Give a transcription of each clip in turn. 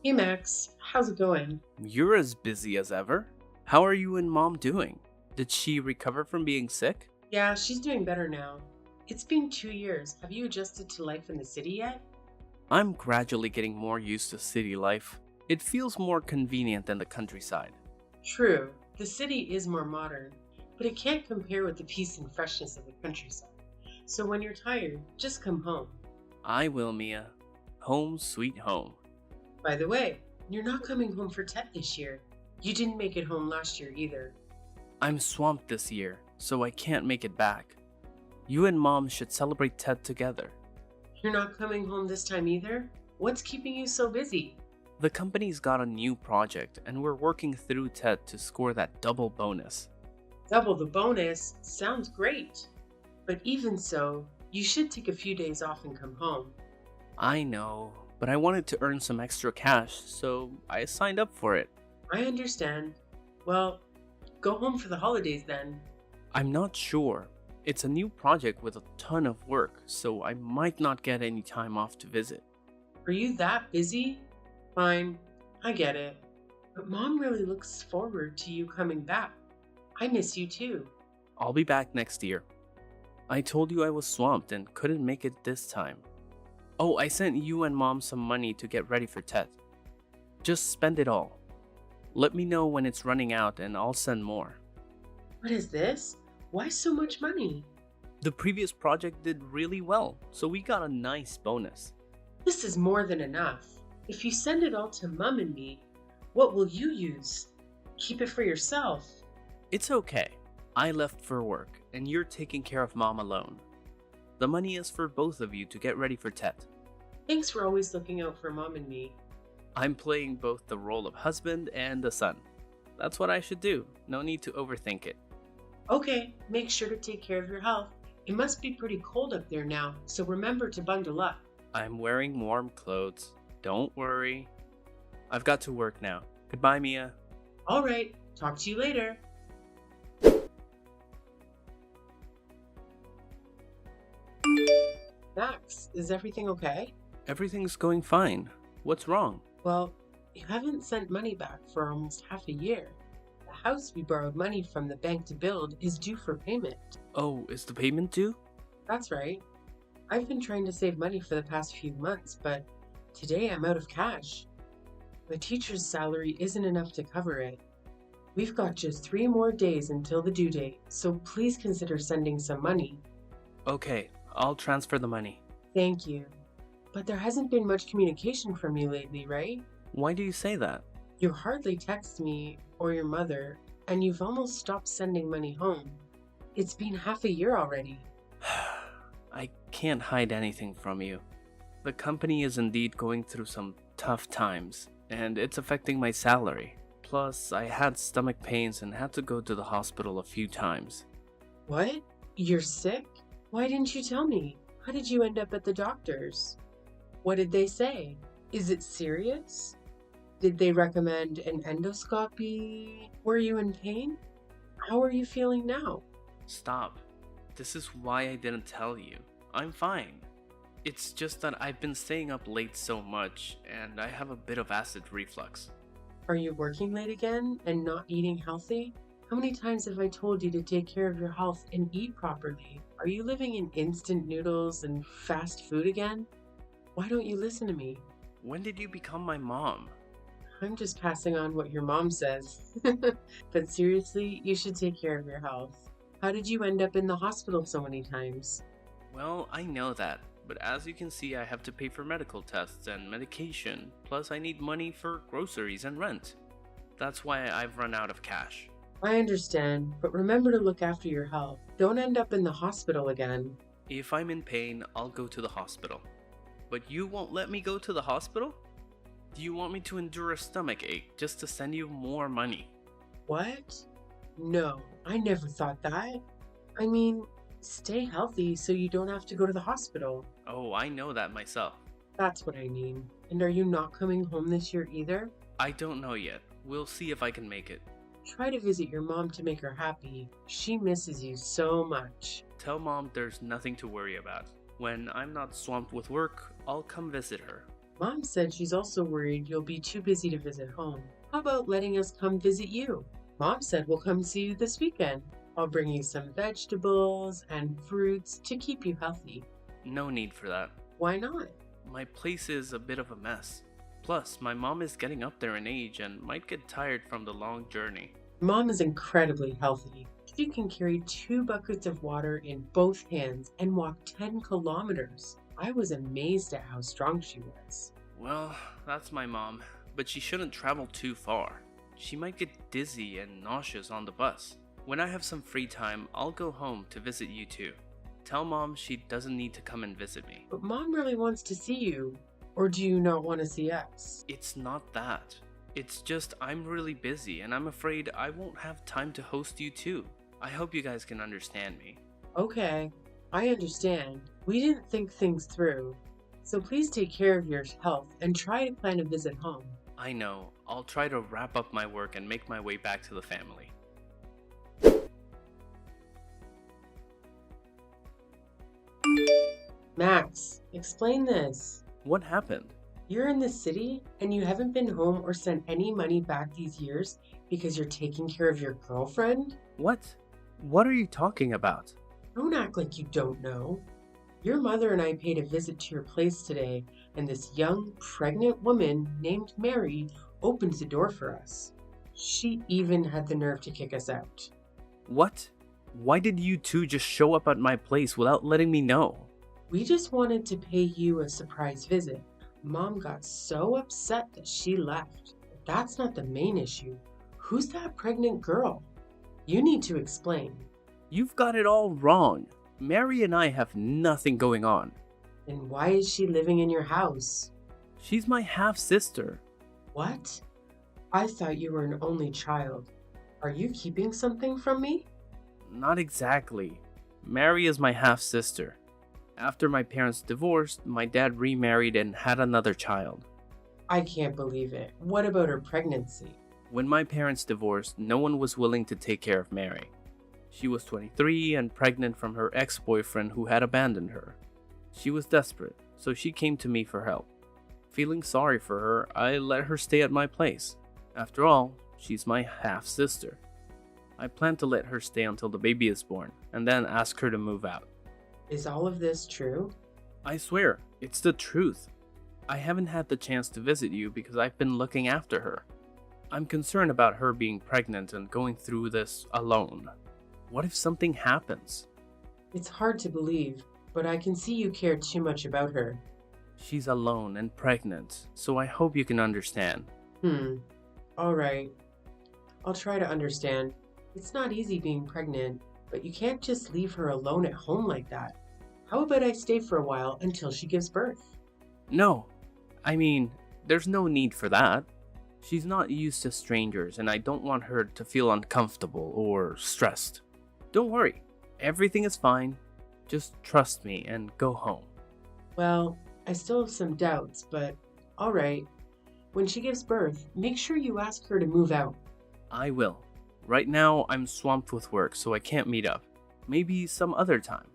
Hey Max, how's it going? You're as busy as ever. How are you and mom doing? Did she recover from being sick? Yeah, she's doing better now. It's been 2 years. Have you adjusted to life in the city yet? I'm gradually getting more used to city life. It feels more convenient than the countryside. True, the city is more modern, but it can't compare with the peace and freshness of the countryside. So when you're tired, just come home. I will, Mia. Home sweet home. By the way, you're not coming home for Tet this year. You didn't make it home last year either. I'm swamped this year, so I can't make it back. You and mom should celebrate Ted together. You're not coming home this time either? What's keeping you so busy? The company's got a new project, and we're working through Ted to score that double bonus. Double the bonus sounds great. But even so, you should take a few days off and come home. I know, but I wanted to earn some extra cash, so I signed up for it. I understand. Well, go home for the holidays then. I'm not sure. It's a new project with a ton of work, so I might not get any time off to visit. Are you that busy? Fine, I get it. But Mom really looks forward to you coming back. I miss you too. I'll be back next year. I told you I was swamped and couldn't make it this time. Oh, I sent you and mom some money to get ready for Tet. Just spend it all. Let me know when it's running out and I'll send more. What is this? Why so much money? The previous project did really well, so we got a nice bonus. This is more than enough. If you send it all to Mum and me, what will you use? Keep it for yourself. It's okay. I left for work, and you're taking care of mom alone. The money is for both of you to get ready for Tet. Thanks for always looking out for Mom and me. I'm playing both the role of husband and the son. That's what I should do. No need to overthink it. Okay, make sure to take care of your health. It must be pretty cold up there now, so remember to bundle up. I'm wearing warm clothes. Don't worry. I've got to work now. Goodbye, Mia. All right, talk to you later. Max, is everything okay? Everything's going fine. What's wrong? Well, you haven't sent money back for almost half a year. The house we borrowed money from the bank to build is due for payment. Oh, is the payment due? That's right. I've been trying to save money for the past few months, but today I'm out of cash. My teacher's salary isn't enough to cover it. We've got just 3 more days until the due date, so please consider sending some money. Okay, I'll transfer the money. Thank you. But there hasn't been much communication from you lately, right? Why do you say that? You hardly text me or your mother, and you've almost stopped sending money home. It's been half a year already. I can't hide anything from you. The company is indeed going through some tough times, and it's affecting my salary. Plus, I had stomach pains and had to go to the hospital a few times. What? You're sick? Why didn't you tell me? How did you end up at the doctor's? What did they say? Is it serious? Did they recommend an endoscopy? Were you in pain? How are you feeling now? Stop. This is why I didn't tell you. I'm fine. It's just that I've been staying up late so much, and I have a bit of acid reflux. Are you working late again and not eating healthy? How many times have I told you to take care of your health and eat properly? Are you living in instant noodles and fast food again? Why don't you listen to me? When did you become my mom? I'm just passing on what your mom says. But seriously, you should take care of your health. How did you end up in the hospital so many times? Well, I know that, but as you can see, I have to pay for medical tests and medication, plus I need money for groceries and rent. That's why I've run out of cash. I understand, but remember to look after your health. Don't end up in the hospital again. If I'm in pain, I'll go to the hospital. But you won't let me go to the hospital? Do you want me to endure a stomach ache just to send you more money? What? No, I never thought that. I mean, stay healthy so you don't have to go to the hospital. Oh, I know that myself. That's what I mean. And are you not coming home this year either? I don't know yet. We'll see if I can make it. Try to visit your mom to make her happy. She misses you so much. Tell mom there's nothing to worry about. When I'm not swamped with work, I'll come visit her. Mom said she's also worried you'll be too busy to visit home. How about letting us come visit you? Mom said we'll come see you this weekend. I'll bring you some vegetables and fruits to keep you healthy. No need for that. Why not? My place is a bit of a mess. Plus, my mom is getting up there in age and might get tired from the long journey. Mom is incredibly healthy. She can carry 2 buckets of water in both hands and walk 10 kilometers. I was amazed at how strong she was. Well, that's my mom, but she shouldn't travel too far. She might get dizzy and nauseous on the bus. When I have some free time, I'll go home to visit you too. Tell Mom she doesn't need to come and visit me. But Mom really wants to see you. Or do you not want to see us? It's not that. It's just I'm really busy and I'm afraid I won't have time to host you too. I hope you guys can understand me. Okay, I understand. We didn't think things through. So please take care of your health and try to plan a visit home. I know. I'll try to wrap up my work and make my way back to the family. Max, explain this. What happened? You're in the city and you haven't been home or sent any money back these years because you're taking care of your girlfriend? What? What are you talking about? Don't act like you don't know. Your mother and I paid a visit to your place today, and this young, pregnant woman named Mary opened the door for us. She even had the nerve to kick us out. What? Why did you two just show up at my place without letting me know? We just wanted to pay you a surprise visit. Mom got so upset that she left. But that's not the main issue. Who's that pregnant girl? You need to explain. You've got it all wrong. Mary and I have nothing going on. And why is she living in your house? She's my half-sister. What? I thought you were an only child. Are you keeping something from me? Not exactly. Mary is my half-sister. After my parents divorced, my dad remarried and had another child. I can't believe it. What about her pregnancy? When my parents divorced, no one was willing to take care of Mary. She was 23 and pregnant from her ex-boyfriend who had abandoned her. She was desperate, so she came to me for help. Feeling sorry for her, I let her stay at my place. After all, she's my half-sister. I plan to let her stay until the baby is born, and then ask her to move out. Is all of this true? I swear, it's the truth. I haven't had the chance to visit you because I've been looking after her. I'm concerned about her being pregnant and going through this alone. What if something happens? It's hard to believe, but I can see you care too much about her. She's alone and pregnant, so I hope you can understand. All right. I'll try to understand. It's not easy being pregnant, but you can't just leave her alone at home like that. How about I stay for a while until she gives birth? No, I mean, there's no need for that. She's not used to strangers and I don't want her to feel uncomfortable or stressed. Don't worry, everything is fine. Just trust me and go home. Well, I still have some doubts, but all right. When she gives birth, make sure you ask her to move out. I will. Right now, I'm swamped with work, so I can't meet up. Maybe some other time.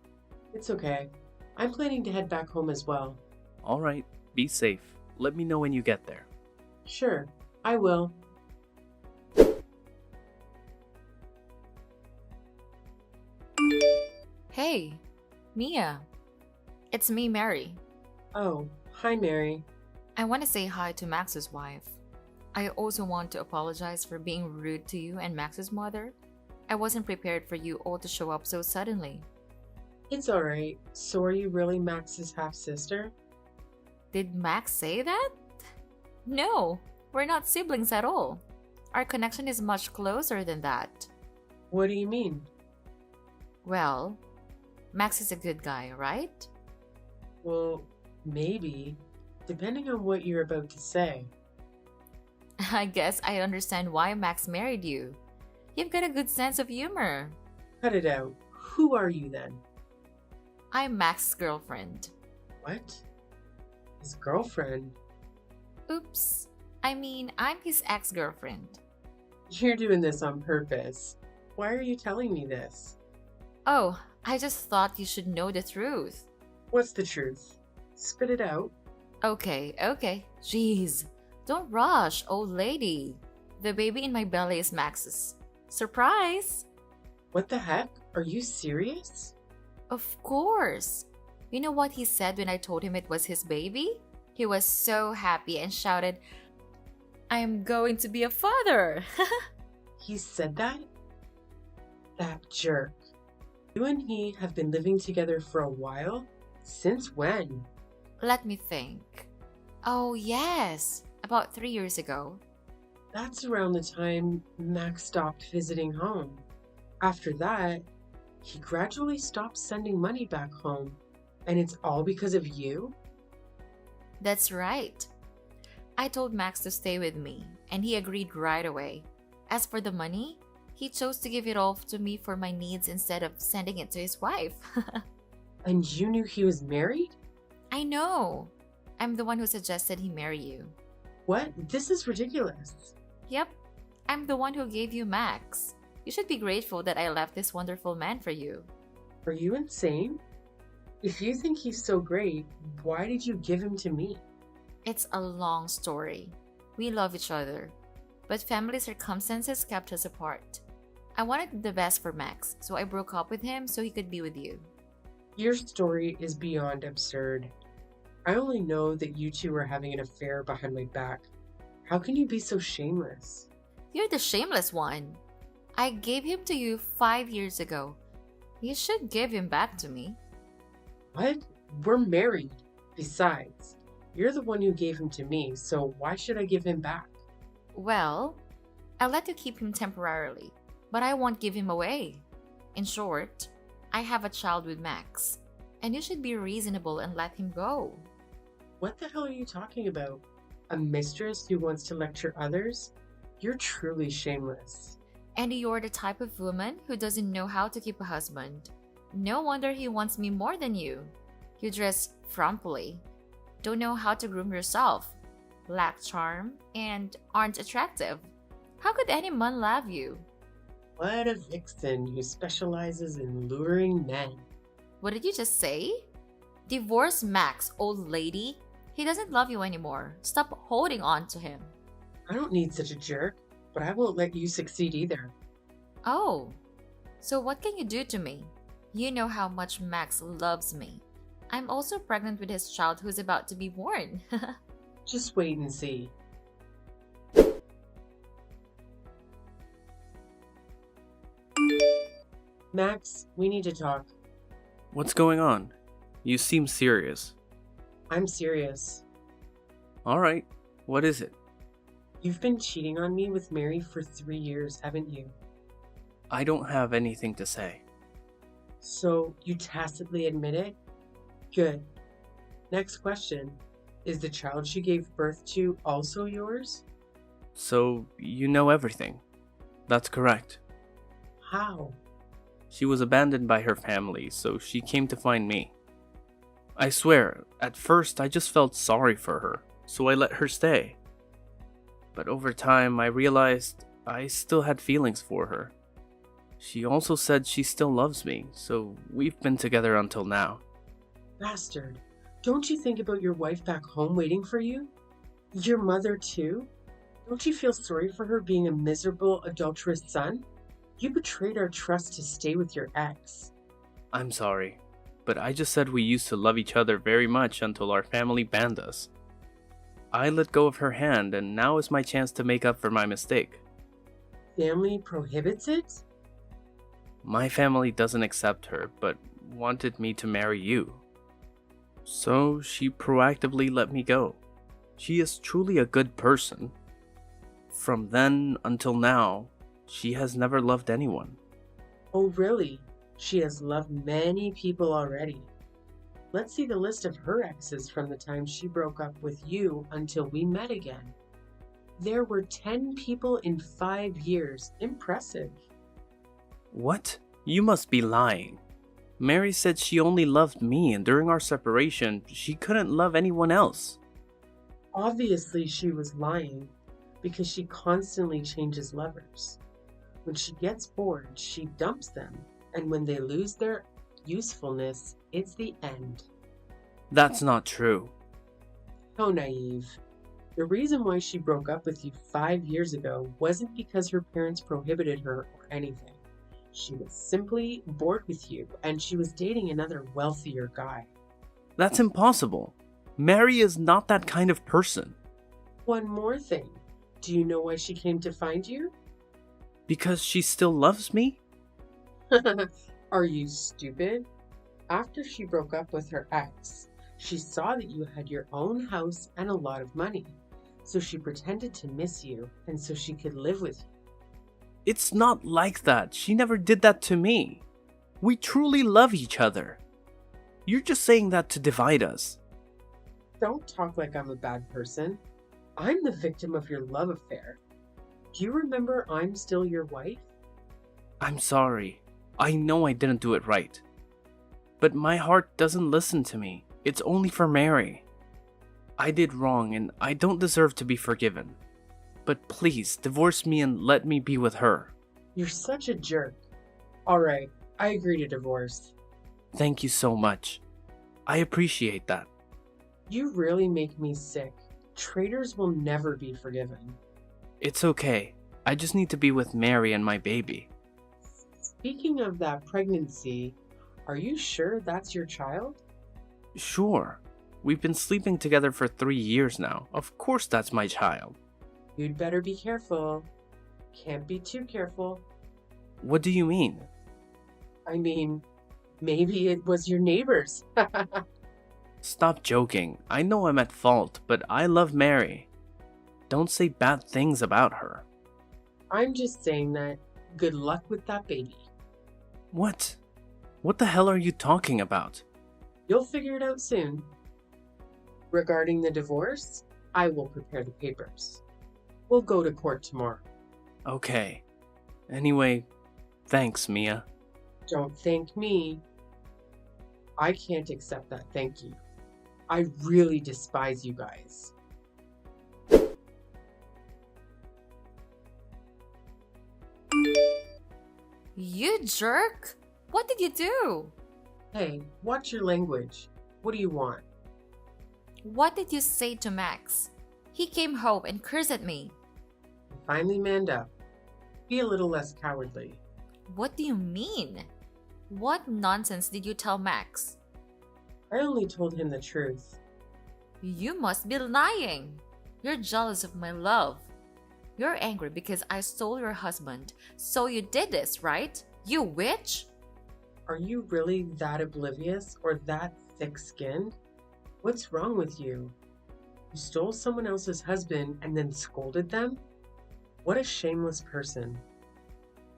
It's okay. I'm planning to head back home as well. Alright, be safe. Let me know when you get there. Sure, I will. Hey, Mia. It's me, Mary. Oh, hi, Mary. I want to say hi to Max's wife. I also want to apologize for being rude to you and Max's mother. I wasn't prepared for you all to show up so suddenly. It's all right. So are you really Max's half-sister? Did Max say that? No, we're not siblings at all. Our connection is much closer than that. What do you mean? Well, Max is a good guy, right? Well, maybe, depending on what you're about to say. I guess I understand why Max married you. You've got a good sense of humor. Cut it out. Who are you then? I'm Max's girlfriend. What? His girlfriend? Oops. I mean, I'm his ex-girlfriend. You're doing this on purpose. Why are you telling me this? Oh, I just thought you should know the truth. What's the truth? Spit it out. Okay, okay. Jeez. Don't rush, old lady. The baby in my belly is Max's. Surprise! What the heck? Are you serious? Of course. You know what he said when I told him it was his baby? He was so happy and shouted, I'm going to be a father! He said that? That jerk. You and he have been living together for a while? Since when? Let me think. Oh, yes. About 3 years ago. That's around the time Max stopped visiting home. After that, he gradually stopped sending money back home. And it's all because of you? That's right. I told Max to stay with me, and he agreed right away. As for the money, he chose to give it all to me for my needs instead of sending it to his wife. And you knew he was married? I know. I'm the one who suggested he marry you. What? This is ridiculous. Yep, I'm the one who gave you Max. You should be grateful that I left this wonderful man for you. Are you insane? If you think he's so great, why did you give him to me? It's a long story. We love each other, but family circumstances kept us apart. I wanted the best for Max, so I broke up with him so he could be with you. Your story is beyond absurd. I only know that you two are having an affair behind my back. How can you be so shameless? You're the shameless one. I gave him to you 5 years ago. You should give him back to me. What? We're married. Besides, you're the one who gave him to me, so why should I give him back? Well, I'll let you keep him temporarily, but I won't give him away. In short, I have a child with Max, and you should be reasonable and let him go. What the hell are you talking about? A mistress who wants to lecture others? You're truly shameless. And you're the type of woman who doesn't know how to keep a husband. No wonder he wants me more than you. You dress frumpily, don't know how to groom yourself, lack charm, and aren't attractive. How could any man love you? What a vixen who specializes in luring men. What did you just say? Divorce Max, old lady. He doesn't love you anymore. Stop holding on to him. I don't need such a jerk, but I won't let you succeed either. Oh, so what can you do to me? You know how much Max loves me. I'm also pregnant with his child who's about to be born. Just wait and see. Max, we need to talk. What's going on? You seem serious. I'm serious. Alright, what is it? You've been cheating on me with Mary for 3 years, haven't you? I don't have anything to say. So you tacitly admit it? Good. Next question. Is the child she gave birth to also yours? So, you know everything. That's correct. How? She was abandoned by her family, so she came to find me. I swear, at first I just felt sorry for her, so I let her stay. But over time, I realized I still had feelings for her. She also said she still loves me, so we've been together until now. Bastard. Don't you think about your wife back home waiting for you? Your mother too? Don't you feel sorry for her being a miserable, adulterous son? You betrayed our trust to stay with your ex. I'm sorry, but I just said we used to love each other very much until our family banned us. I let go of her hand, and now is my chance to make up for my mistake. Family prohibits it? My family doesn't accept her, but wanted me to marry you. So she proactively let me go. She is truly a good person. From then until now, she has never loved anyone. Oh really? She has loved many people already. Let's see the list of her exes from the time she broke up with you until we met again. There were 10 people in 5 years. Impressive. What? You must be lying. Mary said she only loved me, and during our separation, she couldn't love anyone else. Obviously she was lying, because she constantly changes lovers. When she gets bored, she dumps them, and when they lose their usefulness, it's the end. That's not true. How naive. The reason why she broke up with you 5 years ago wasn't because her parents prohibited her or anything. She was simply bored with you and she was dating another wealthier guy. That's impossible. Mary is not that kind of person. One more thing. Do you know why she came to find you? Because she still loves me? Are you stupid? After she broke up with her ex, she saw that you had your own house and a lot of money. So she pretended to miss you and so she could live with you. It's not like that. She never did that to me. We truly love each other. You're just saying that to divide us. Don't talk like I'm a bad person. I'm the victim of your love affair. Do you remember I'm still your wife? I'm sorry. I know I didn't do it right. But my heart doesn't listen to me. It's only for Mary. I did wrong and I don't deserve to be forgiven. But please, divorce me and let me be with her. You're such a jerk. All right, I agree to divorce. Thank you so much. I appreciate that. You really make me sick. Traitors will never be forgiven. It's okay. I just need to be with Mary and my baby. Speaking of that pregnancy, are you sure that's your child? Sure. We've been sleeping together for 3 years now. Of course that's my child. You'd better be careful. Can't be too careful. What do you mean? I mean, maybe it was your neighbor's. Stop joking. I know I'm at fault, but I love Mary. Don't say bad things about her. I'm just saying that good luck with that baby. What? What the hell are you talking about? You'll figure it out soon. Regarding the divorce, I will prepare the papers. We'll go to court tomorrow. Okay. Anyway, thanks, Mia. Don't thank me. I can't accept that thank you. I really despise you guys. You jerk! What did you do? Hey, watch your language. What do you want? What did you say to Max? He came home and cursed at me. You finally manned up. Be a little less cowardly. What do you mean? What nonsense did you tell Max? I only told him the truth. You must be lying. You're jealous of my love. You're angry because I stole your husband. So you did this, right? You witch? Are you really that oblivious or that thick-skinned? What's wrong with you? You stole someone else's husband and then scolded them? What a shameless person.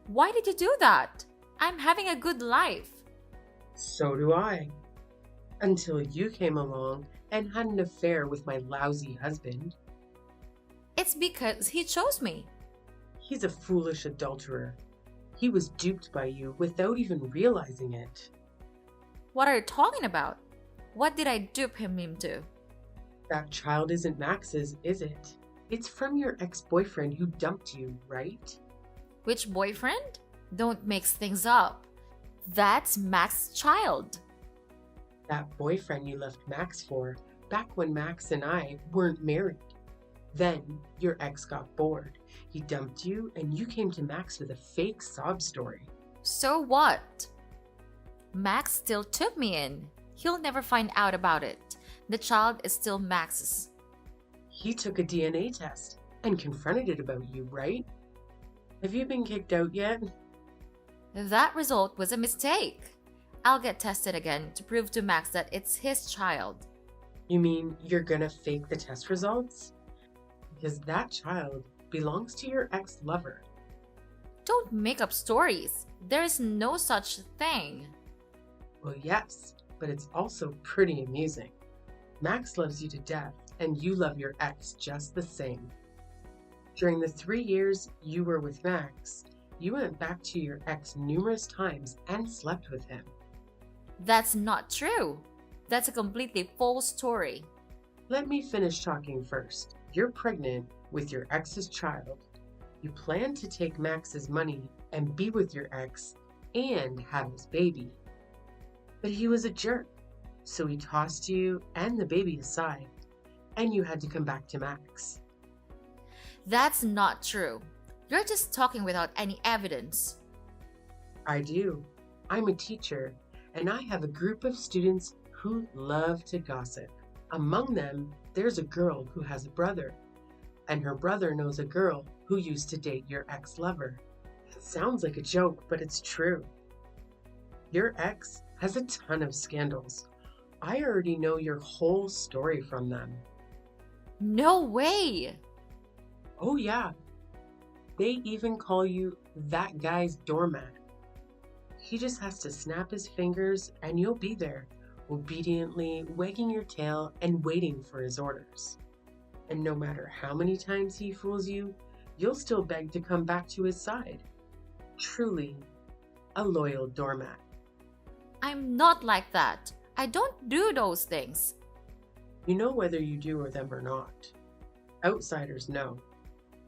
Why did you do that? I'm having a good life. So do I. Until you came along and had an affair with my lousy husband. It's because he chose me. He's a foolish adulterer. He was duped by you without even realizing it. What are you talking about? What did I dupe him into? That child isn't Max's, is it? It's from your ex-boyfriend who dumped you, right? Which boyfriend? Don't mix things up. That's Max's child. That boyfriend you left Max for, back when Max and I weren't married. Then your ex got bored. He dumped you and you came to Max with a fake sob story. So what? Max still took me in. He'll never find out about it. The child is still Max's. He took a DNA test and confronted it about you, right? Have you been kicked out yet? That result was a mistake. I'll get tested again to prove to Max that it's his child. You mean you're gonna fake the test results? Because that child belongs to your ex-lover. Don't make up stories. There is no such thing. Well, yes, but it's also pretty amusing. Max loves you to death, and you love your ex just the same. During the 3 years you were with Max, you went back to your ex numerous times and slept with him. That's not true. That's a completely false story. Let me finish talking first. You're pregnant with your ex's child. You plan to take Max's money and be with your ex and have his baby. But he was a jerk, so he tossed you and the baby aside. and you had to come back to Max. That's not true. You're just talking without any evidence. I do. I'm a teacher, and I have a group of students who love to gossip. Among them, there's a girl who has a brother, and her brother knows a girl who used to date your ex-lover. It sounds like a joke, but it's true. Your ex has a ton of scandals. I already know your whole story from them. No way! Oh yeah, they even call you that guy's doormat. He just has to snap his fingers and you'll be there, obediently wagging your tail and waiting for his orders. And no matter how many times he fools you, you'll still beg to come back to his side. Truly, a loyal doormat. I'm not like that. I don't do those things. You know whether you do them or not. Outsiders know,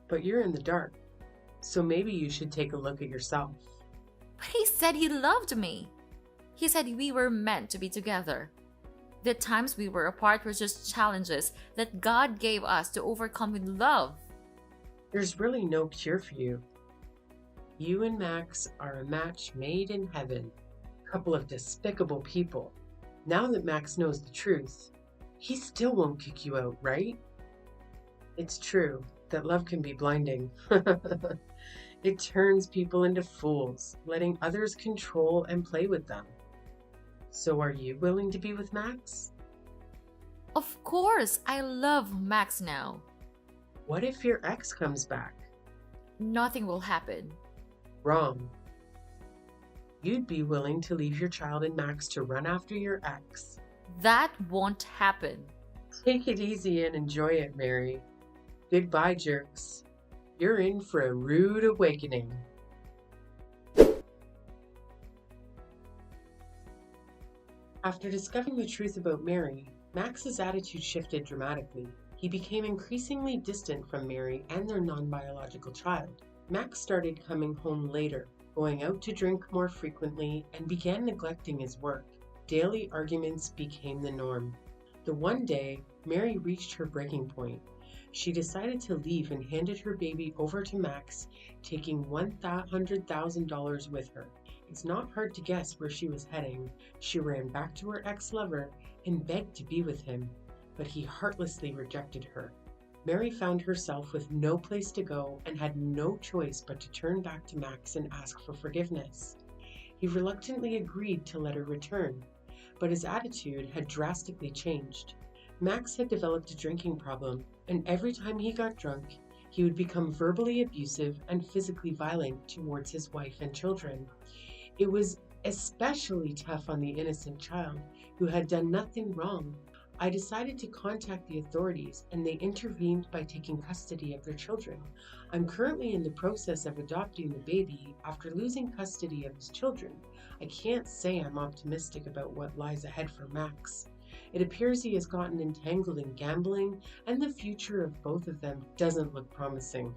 but you're in the dark, so maybe you should take a look at yourself. But he said he loved me. He said we were meant to be together. The times we were apart were just challenges that God gave us to overcome with love. There's really no cure for you. You and Max are a match made in heaven. A couple of despicable people. Now that Max knows the truth, he still won't kick you out, right? It's true that love can be blinding. It turns people into fools, letting others control and play with them. So are you willing to be with Max? Of course, I love Max now. What if your ex comes back? Nothing will happen. Wrong. You'd be willing to leave your child and Max to run after your ex. That won't happen. Take it easy and enjoy it, Mary. Goodbye, jerks. You're in for a rude awakening. After discovering the truth about Mary, Max's attitude shifted dramatically. He became increasingly distant from Mary and their non-biological child. Max started coming home later, going out to drink more frequently, and began neglecting his work. Daily arguments became the norm. The one day, Mary reached her breaking point. She decided to leave and handed her baby over to Max, taking $100,000 with her. It's not hard to guess where she was heading. She ran back to her ex-lover and begged to be with him, but he heartlessly rejected her. Mary found herself with no place to go and had no choice but to turn back to Max and ask for forgiveness. He reluctantly agreed to let her return, but his attitude had drastically changed. Max had developed a drinking problem, and every time he got drunk, he would become verbally abusive and physically violent towards his wife and children. It was especially tough on the innocent child, who had done nothing wrong. I decided to contact the authorities, and they intervened by taking custody of their children. I'm currently in the process of adopting the baby after losing custody of his children. I can't say I'm optimistic about what lies ahead for Max. It appears he has gotten entangled in gambling, and the future of both of them doesn't look promising.